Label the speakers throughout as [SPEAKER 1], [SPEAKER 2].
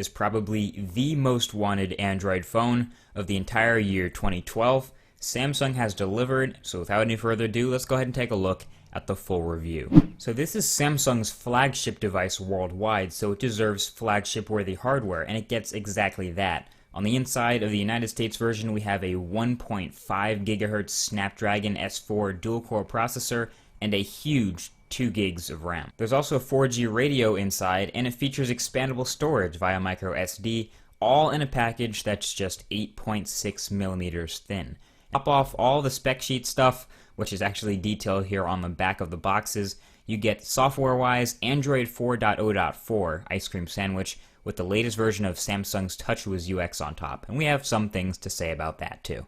[SPEAKER 1] is probably the most wanted Android phone of the entire year 2012. Samsung has delivered, so without any further ado, let's go ahead and take a look at the full review. So this is Samsung's flagship device worldwide, so it deserves flagship-worthy hardware, and it gets exactly that. On the inside of the United States version, we have a 1.5 GHz Snapdragon S4 dual-core processor and a huge 2 gigs of RAM. There's also a 4G radio inside, and it features expandable storage via micro SD, all in a package that's just 8.6 millimeters thin. Top off all the spec sheet stuff, which is actually detailed here on the back of the boxes. You get software-wise Android 4.0.4 Ice Cream Sandwich with the latest version of Samsung's TouchWiz UX on top, and we have some things to say about that too.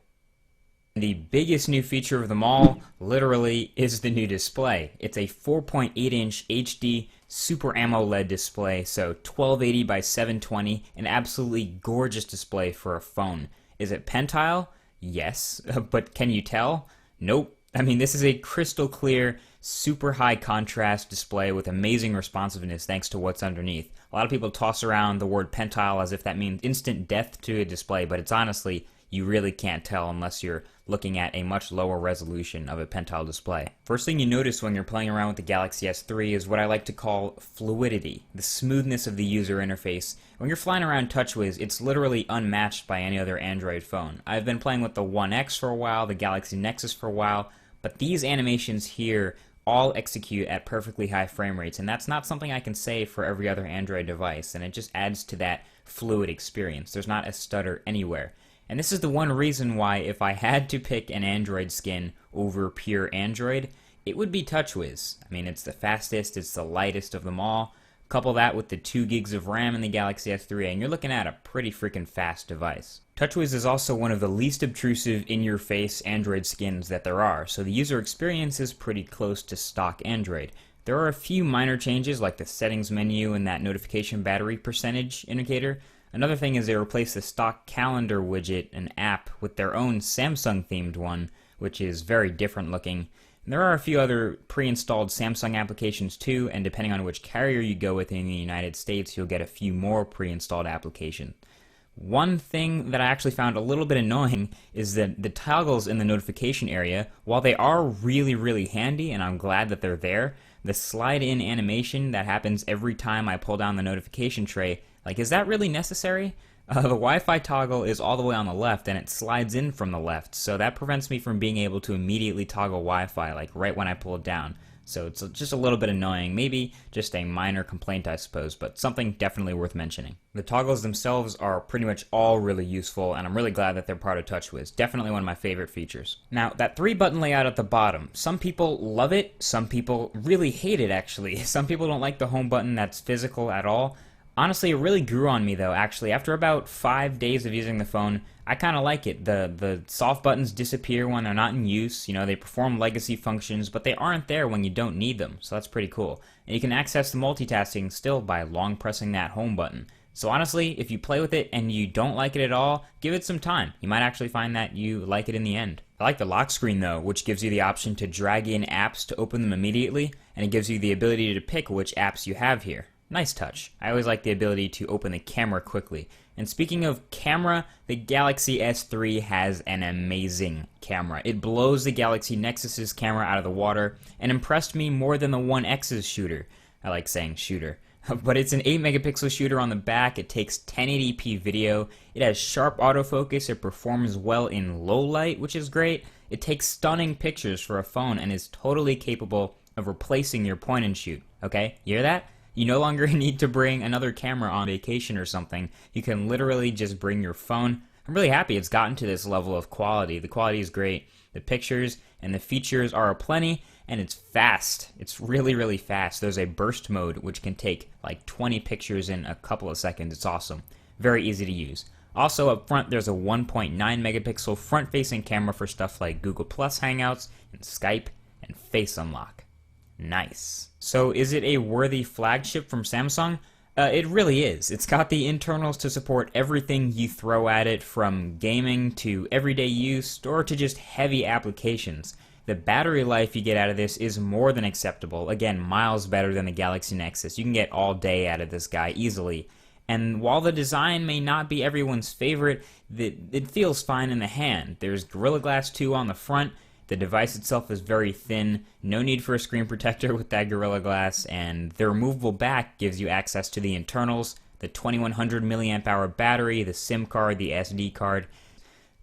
[SPEAKER 1] The biggest new feature of them all, literally, is the new display. It's a 4.8-inch HD Super AMOLED display, so 1280 by 720, an absolutely gorgeous display for a phone. Is it Pentile? Yes, but can you tell? Nope. I mean, this is a crystal clear, super high contrast display with amazing responsiveness thanks to what's underneath. A lot of people toss around the word Pentile as if that means instant death to a display, but it's honestly, you really can't tell unless you're looking at a much lower resolution of a Pentile display. First thing you notice when you're playing around with the Galaxy S3 is what I like to call fluidity, the smoothness of the user interface. When you're flying around TouchWiz, it's literally unmatched by any other Android phone. I've been playing with the One X for a while, the Galaxy Nexus for a while, but these animations here all execute at perfectly high frame rates, and that's not something I can say for every other Android device, and it just adds to that fluid experience. There's not a stutter anywhere. And this is the one reason why if I had to pick an Android skin over pure Android, it would be TouchWiz. I mean, it's the fastest, it's the lightest of them all. Couple that with the 2 gigs of RAM in the Galaxy S3, and you're looking at a pretty freaking fast device. TouchWiz is also one of the least obtrusive in-your-face Android skins that there are, so the user experience is pretty close to stock Android. There are a few minor changes like the settings menu and that notification battery percentage indicator. Another thing is they replaced the stock calendar widget and app with their own Samsung-themed one, which is very different looking. And there are a few other pre-installed Samsung applications too, and depending on which carrier you go with in the United States, you'll get a few more pre-installed applications. One thing that I actually found a little bit annoying is that the toggles in the notification area, while they are really handy, and I'm glad that they're there, the slide-in animation that happens every time I pull down the notification tray, like, is that really necessary? The Wi-Fi toggle is all the way on the left, and it slides in from the left, so that prevents me from being able to immediately toggle Wi-Fi, like, right when I pull it down. So it's just a little bit annoying, maybe just a minor complaint, I suppose, but something definitely worth mentioning. The toggles themselves are pretty much all really useful, and I'm really glad that they're part of TouchWiz. Definitely one of my favorite features. Now, that 3-button layout at the bottom, some people love it, some people really hate it, actually. Some people don't like the home button that's physical at all. Honestly, it really grew on me, though, actually. After about 5 days of using the phone, I kind of like it. The soft buttons disappear when they're not in use. You know, they perform legacy functions, but they aren't there when you don't need them, so that's pretty cool. And you can access the multitasking still by long pressing that home button. So honestly, if you play with it and you don't like it at all, give it some time. You might actually find that you like it in the end. I like the lock screen, though, which gives you the option to drag in apps to open them immediately, and it gives you the ability to pick which apps you have here. Nice touch. I always like the ability to open the camera quickly. And speaking of camera, the Galaxy S3 has an amazing camera. It blows the Galaxy Nexus's camera out of the water and impressed me more than the One X's shooter. I like saying shooter. But it's an 8 megapixel shooter on the back. It takes 1080p video. It has sharp autofocus. It performs well in low light, which is great. It takes stunning pictures for a phone and is totally capable of replacing your point and shoot. Okay, you hear that? You no longer need to bring another camera on vacation or something. You can literally just bring your phone. I'm really happy it's gotten to this level of quality. The quality is great. The pictures and the features are aplenty, and it's fast. It's really fast. There's a burst mode which can take like 20 pictures in a couple of seconds. It's awesome. Very easy to use. Also up front, there's a 1.9 megapixel front-facing camera for stuff like Google Plus Hangouts and Skype and Face Unlock. Nice. So is it a worthy flagship from Samsung? It really is. It's got the internals to support everything you throw at it, from gaming to everyday use or to just heavy applications. The battery life you get out of this is more than acceptable. Again, miles better than the Galaxy Nexus. You can get all day out of this guy easily. And while the design may not be everyone's favorite, it feels fine in the hand. There's Gorilla Glass 2 on the front. The device itself is very thin, no need for a screen protector with that Gorilla Glass, and the removable back gives you access to the internals, the 2100 mAh battery, the SIM card, the SD card,